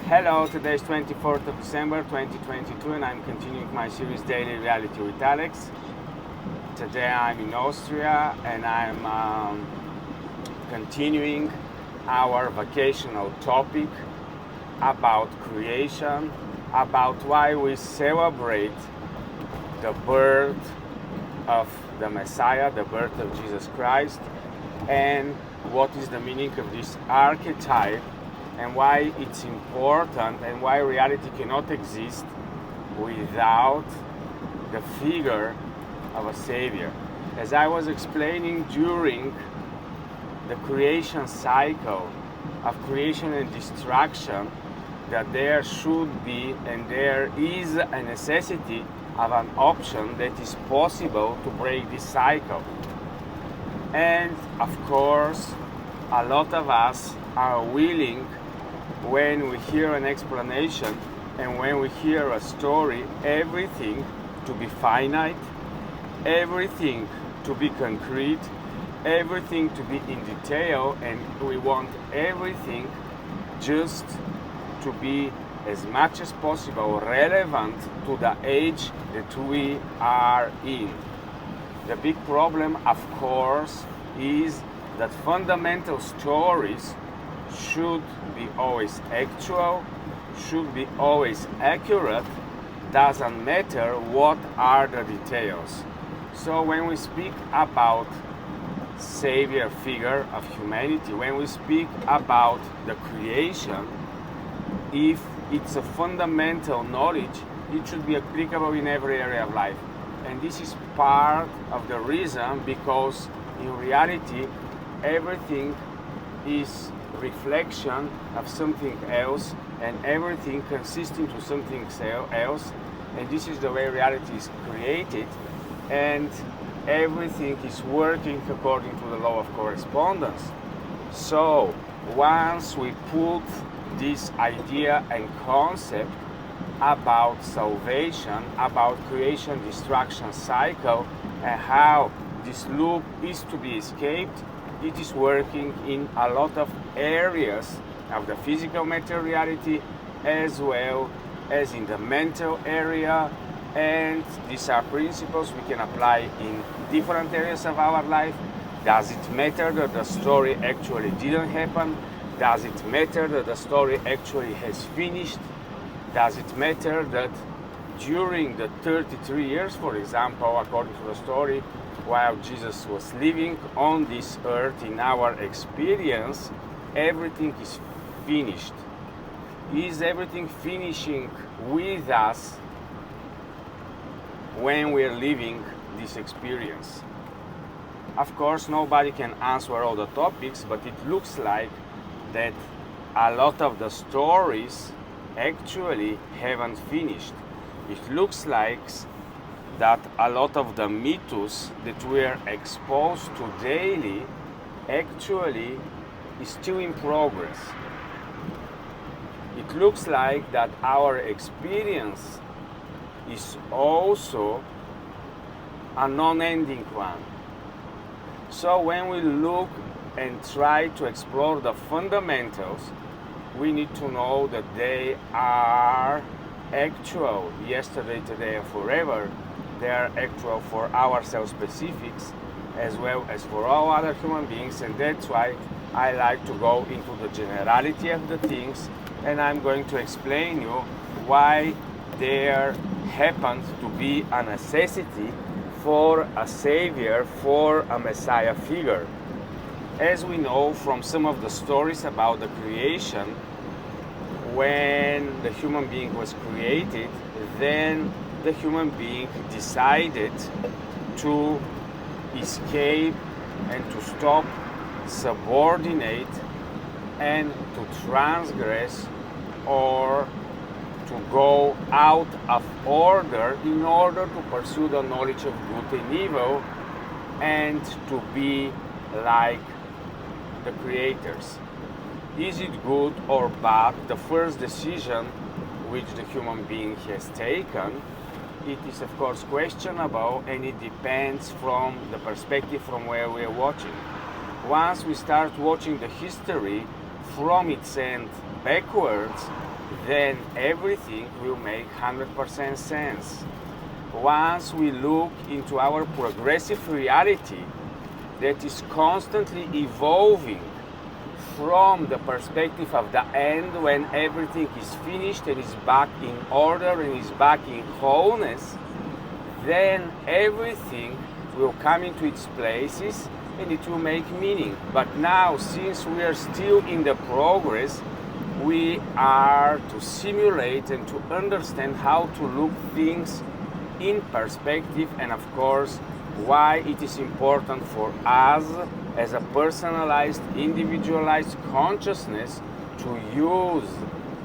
Hello, today is 24th of December 2022 and I'm continuing my series Daily Reality with Alex. Today I'm in Austria and I'm continuing our vacational topic about creation, about why we celebrate the birth of the Messiah, the birth of Jesus Christ, and what is the meaning of this archetype and why it's important and why reality cannot exist without the figure of a savior. As I was explaining during the creation cycle of creation and destruction, that there should be and there is a necessity of an option that is possible to break this cycle. And of course, a lot of us are willing, when we hear an explanation and when we hear a story, everything to be finite, everything to be concrete, everything to be in detail, and we want everything just to be as much as possible relevant to the age that we are in. The big problem, of course, is that fundamental stories should be always actual, should be always accurate, doesn't matter what are the details. So when we speak about savior figure of humanity, when we speak about the creation, if it's a fundamental knowledge, it should be applicable in every area of life. And this is part of the reason, because in reality everything is reflection of something else and everything consisting to something else, and this is the way reality is created, and everything is working according to the law of correspondence. So once we put this idea and concept about salvation, about creation destruction cycle, and how this loop is to be escaped, it is working in a lot of areas of the physical materiality as well as in the mental area, and these are principles we can apply in different areas of our life. Does it matter that the story actually didn't happen? Does it matter that the story actually has finished? Does it matter that during the 33 years, for example, according to the story, while Jesus was living on this earth in our experience, everything is finished? Is everything finishing with us when we're living this experience? Of course, nobody can answer all the topics, but it looks like that a lot of the stories actually haven't finished. It looks like that a lot of the mythos that we are exposed to daily actually is still in progress. It looks like that our experience is also a non-ending one. So when we look and try to explore the fundamentals, we need to know that they are actual yesterday, today, and forever. They are actual for ourselves specifics as well as for all other human beings, and that's why I like to go into the generality of the things, and I'm going to explain you why there happens to be a necessity for a savior, for a Messiah figure. As we know from some of the stories about the creation, when the human being was created, then the human being decided to escape and to stop, subordinate, and to transgress, or to go out of order in order to pursue the knowledge of good and evil and to be like the creators. Is it good or bad? The first decision which the human being has taken, it is of course questionable, and it depends from the perspective from where we are watching. Once we start watching the history from its end backwards, then everything will make 100% sense. Once we look into our progressive reality that is constantly evolving from the perspective of the end, when everything is finished and is back in order and is back in wholeness, then everything will come into its places and it will make meaning. But now, since we are still in the progress, we are to simulate and to understand how to look things in perspective, and of course why it is important for us as a personalized, individualized consciousness to use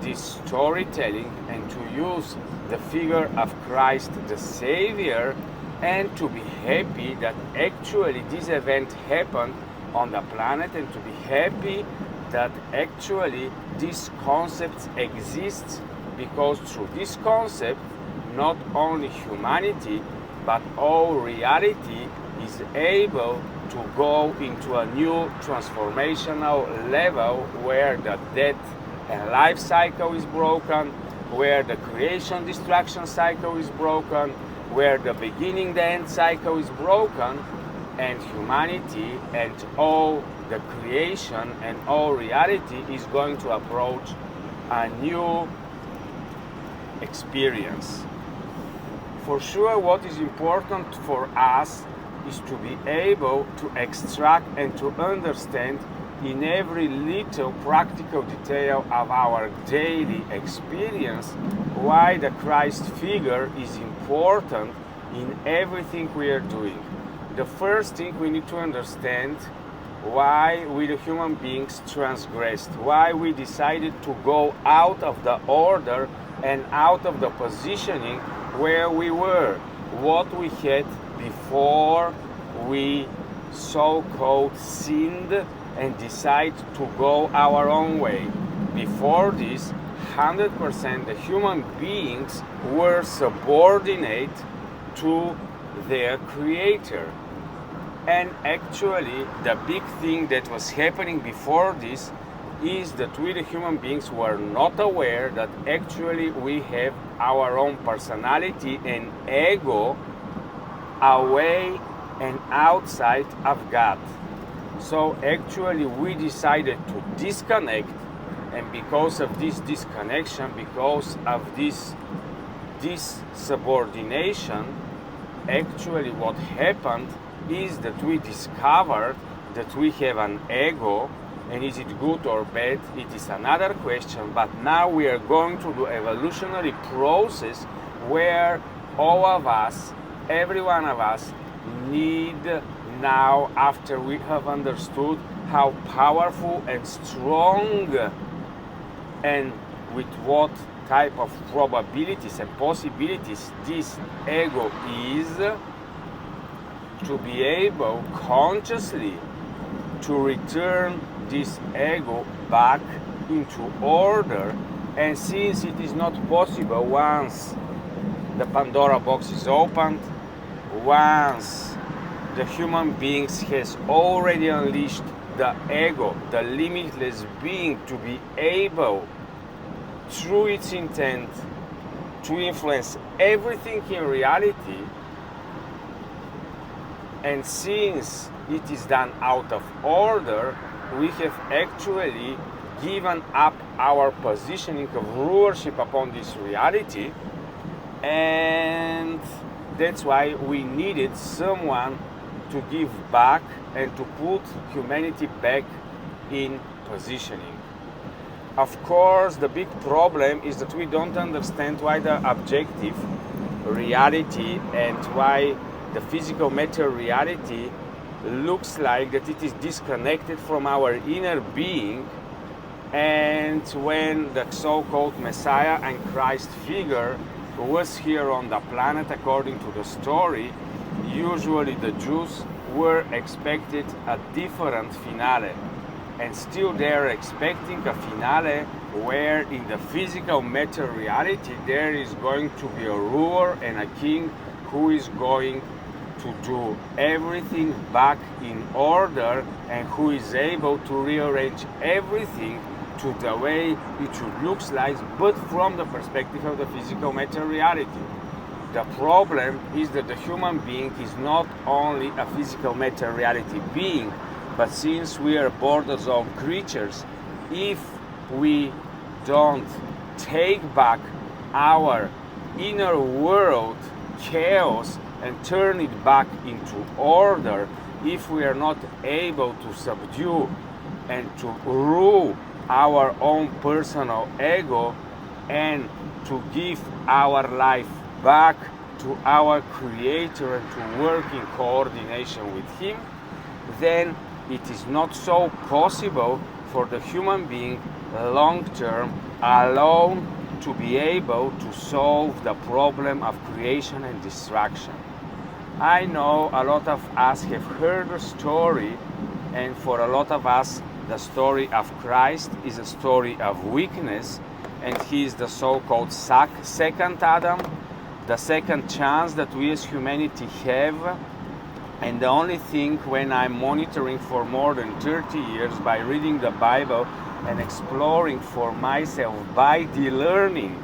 this storytelling and to use the figure of Christ the Savior, and to be happy that actually this event happened on the planet, and to be happy that actually this concept exists, because through this concept not only humanity but all reality is able to go into a new transformational level where the death and life cycle is broken, where the creation destruction cycle is broken, where the beginning the end cycle is broken, and humanity and all the creation and all reality is going to approach a new experience. For sure, what is important for us is to be able to extract and to understand in every little practical detail of our daily experience why the Christ figure is important in everything we are doing. The first thing we need to understand why we the human beings transgressed, why we decided to go out of the order and out of the positioning where we were, what we had before we so-called sinned and decide to go our own way. Before this, 100% the human beings were subordinate to their creator. And actually, the big thing that was happening before this is that we the human beings were not aware that actually we have our own personality and ego away and outside of God. So actually we decided to disconnect, and because of this disconnection, because of this subordination, actually what happened is that we discovered that we have an ego. And is it good or bad? It is another question. But now we are going to do evolutionary process where all of us, every one of us, need now, after we have understood how powerful and strong and with what type of probabilities and possibilities this ego is, to be able consciously to return this ego back into order. And since it is not possible once the Pandora box is opened, once the human beings has already unleashed the ego, the limitless being, to be able through its intent to influence everything in reality, and since it is done out of order, we have actually given up our positioning of rulership upon this reality, and that's why we needed someone to give back and to put humanity back in positioning. Of course, the big problem is that we don't understand why the objective reality and why the physical matter reality looks like that it is disconnected from our inner being. And when the so-called Messiah and Christ figure was here on the planet, according to the story, usually the Jews were expected a different finale, and still they're expecting a finale where in the physical matter reality there is going to be a ruler and a king who is going to do everything back in order and who is able to rearrange everything to the way it should look like, but from the perspective of the physical material reality. The problem is that the human being is not only a physical material reality being, but since we are border zone creatures, if we don't take back our inner world chaos and turn it back into order, if we are not able to subdue and to rule our own personal ego and to give our life back to our Creator and to work in coordination with Him, then it is not so possible for the human being long term alone to be able to solve the problem of creation and destruction. I know a lot of us have heard the story, and for a lot of us the story of Christ is a story of weakness, and He is the so-called second Adam, the second chance that we as humanity have. And the only thing, when I'm monitoring for more than 30 years by reading the Bible and exploring for myself by learning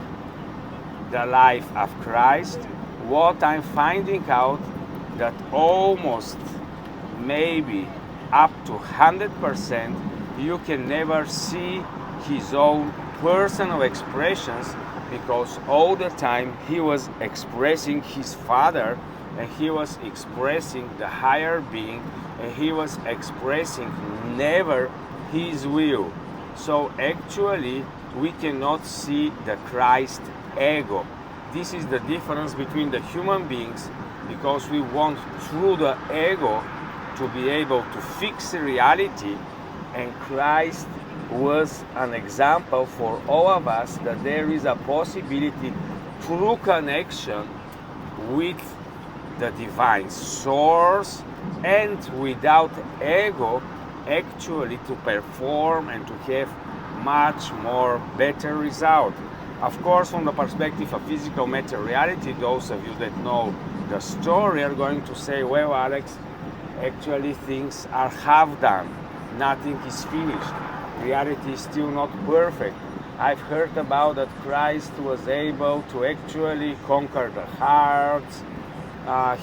the life of Christ, what I'm finding out that almost maybe up to 100% you can never see His own personal expressions, because all the time He was expressing His Father, and He was expressing the higher being, and He was expressing never His will. So actually we cannot see the Christ ego. This is the difference between the human beings, because we want through the ego to be able to fix reality, and Christ was an example for all of us that there is a possibility through connection with the divine source and without ego actually to perform and to have much more better result. Of course, from the perspective of physical material reality, those of you that know the story are going to say, well, Alex, actually things are half done, nothing is finished, reality is still not perfect. I've heard about that Christ was able to actually conquer the hearts,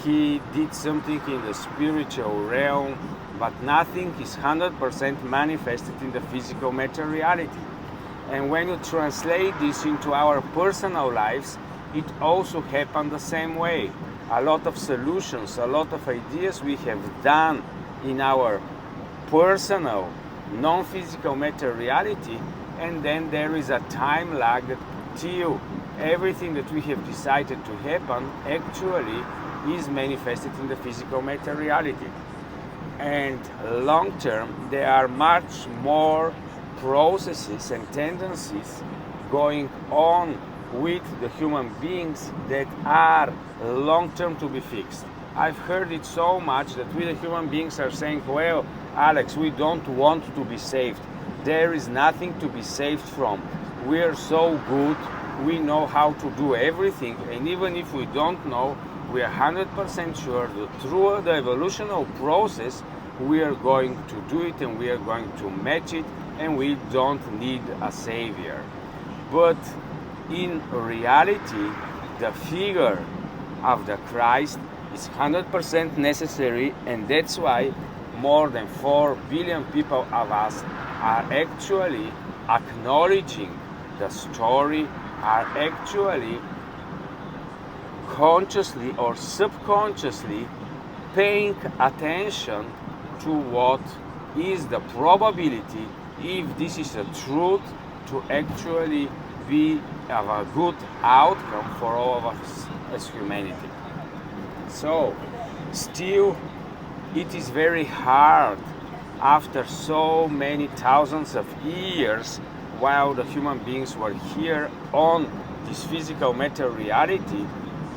He did something in the spiritual realm, but nothing is 100% manifested in the physical material reality. And when you translate this into our personal lives, it also happened the same way. A lot of solutions, a lot of ideas we have done in our personal, non-physical material reality, and then there is a time lag till everything that we have decided to happen actually is manifested in the physical material reality. And long term, there are much more processes and tendencies going on with the human beings that are long term to be fixed. I've heard it so much that we the human beings are saying, well, Alex, we don't want to be saved. There is nothing to be saved from. We are so good, we know how to do everything, and even if we don't know, we are 100% sure that through the evolutionary process we are going to do it and we are going to match it, and we don't need a savior. But in reality, the figure of the Christ is 100% necessary, and that's why more than 4 billion people of us are actually acknowledging the story, are actually consciously or subconsciously paying attention to what is the probability, if this is a truth, to actually be of a good outcome for all of us as humanity. So still it is very hard after so many thousands of years while the human beings were here on this physical material reality.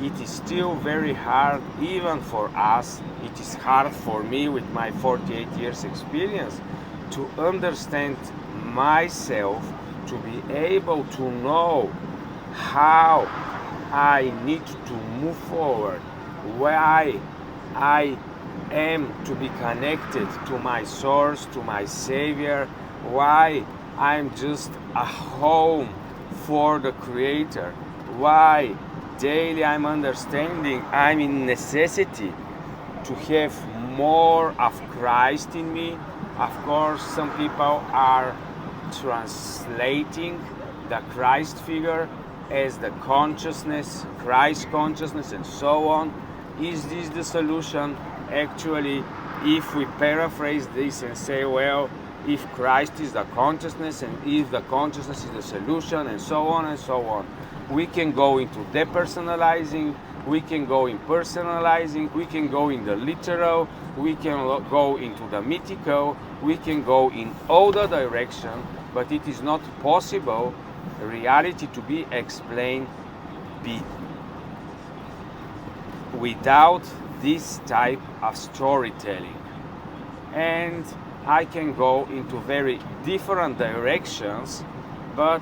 It is still very hard even for us. It is hard for me with my 48 years experience to understand myself, to be able to know how I need to move forward, why I am to be connected to my source, to my savior, why I'm just a home for the Creator. Why? Daily I'm understanding I'm in necessity to have more of Christ in me. Of course, some people are translating the Christ figure as the consciousness, Christ consciousness, and so on. Is this the solution? Actually, if we paraphrase this and say, well, if Christ is the consciousness and if the consciousness is the solution, and so on and so on, we can go into depersonalizing, we can go in personalizing, we can go in the literal, we can go into the mythical, we can go in other direction, but it is not possible reality to be explained without this type of storytelling. And I can go into very different directions, but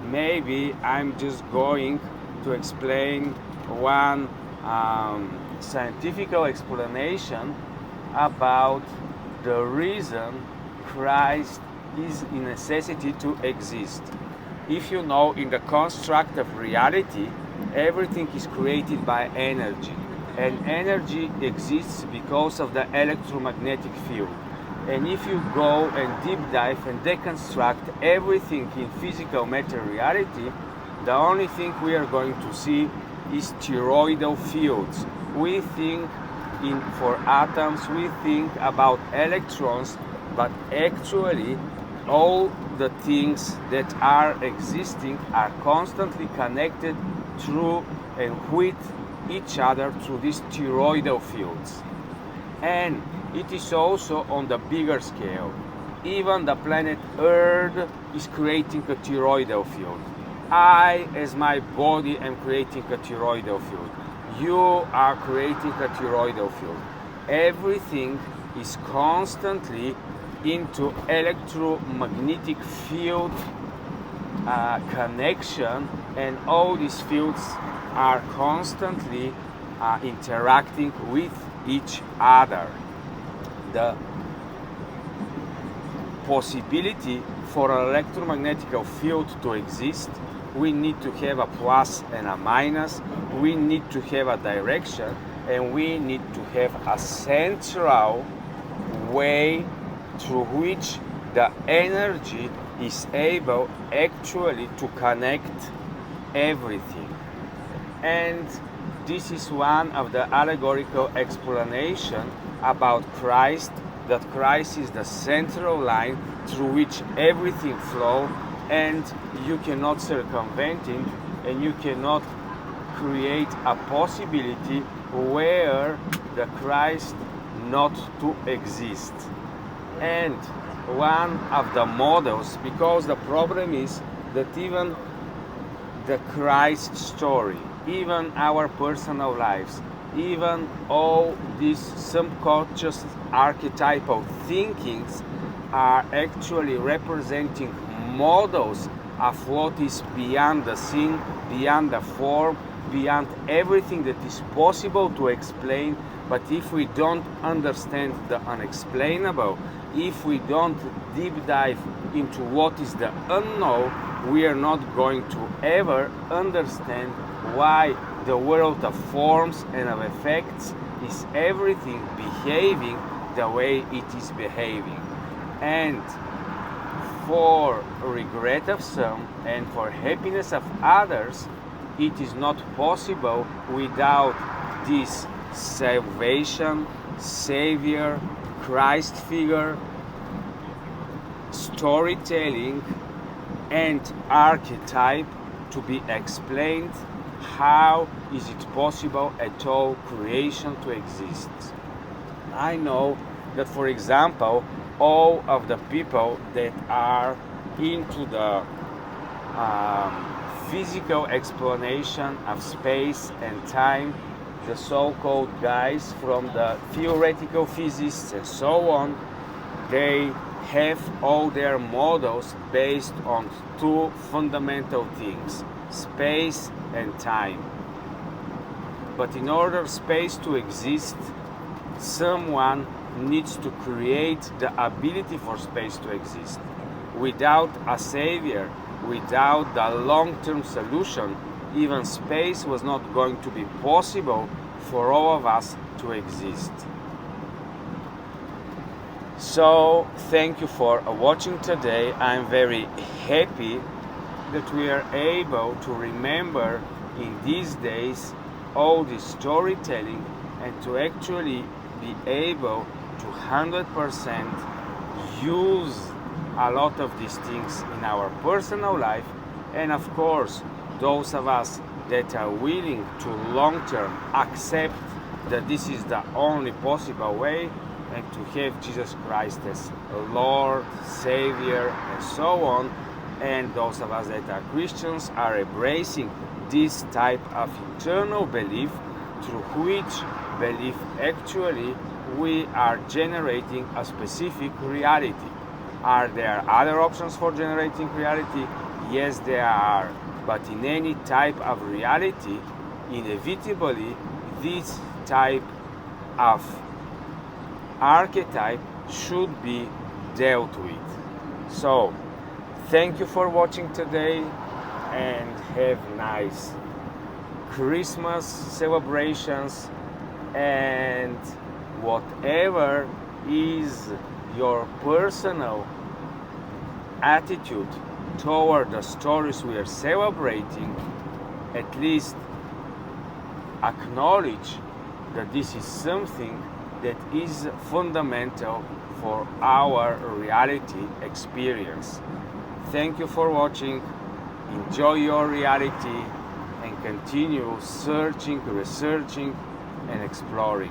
maybe I'm just going to explain one scientific explanation about the reason Christ is a necessity to exist. If you know, in the construct of reality, everything is created by energy, and energy exists because of the electromagnetic field. And if you go and deep dive and deconstruct everything in physical matter reality, the only thing we are going to see is toroidal fields. We think for atoms, we think about electrons, but actually all the things that are existing are constantly connected through and with each other through these toroidal fields. And it is also on the bigger scale. Even the planet Earth is creating a toroidal field. I, as my body, am creating a toroidal field. You are creating a toroidal field. Everything is constantly into electromagnetic field connection, and all these fields are constantly interacting with each other. The possibility for an electromagnetic field to exist, we need to have a plus and a minus, we need to have a direction, and we need to have a central way through which the energy is able actually to connect everything. And this is one of the allegorical explanation about Christ, that Christ is the central line through which everything flows, and you cannot circumvent it, and you cannot create a possibility where the Christ not to exist. And one of the models, because the problem is that even the Christ story, even our personal lives, even all these subconscious archetypal thinkings are actually representing models of what is beyond the scene, beyond the form, beyond everything that is possible to explain. But if we don't understand the unexplainable, if we don't deep dive into what is the unknown, we are not going to ever understand why the world of forms and of effects is everything behaving the way it is behaving. And for regret of some and for happiness of others, it is not possible without this salvation, Savior, Christ figure, storytelling, and archetype to be explained. How is it possible at all creation to exist? I know that, for example, all of the people that are into the physical explanation of space and time, the so-called guys from the theoretical physicists and so on, they have all their models based on two fundamental things: space and time. But in order space to exist, someone needs to create the ability for space to exist. Without a savior, without the long-term solution, even space was not going to be possible for all of us to exist. So thank you for watching today. I'm very happy that we are able to remember in these days all this storytelling and to actually be able to 100% use a lot of these things in our personal life, and of course those of us that are willing to long-term accept that this is the only possible way and to have Jesus Christ as Lord, Savior, and so on. And those of us that are Christians are embracing this type of internal belief, through which belief actually we are generating a specific reality. Are there other options for generating reality? Yes, there are. But in any type of reality, inevitably, this type of archetype should be dealt with. So, thank you for watching today, and have nice Christmas celebrations, and whatever is your personal attitude toward the stories we are celebrating, at least acknowledge that this is something that is fundamental for our reality experience. Thank you for watching. Enjoy your reality and continue searching, researching, and exploring.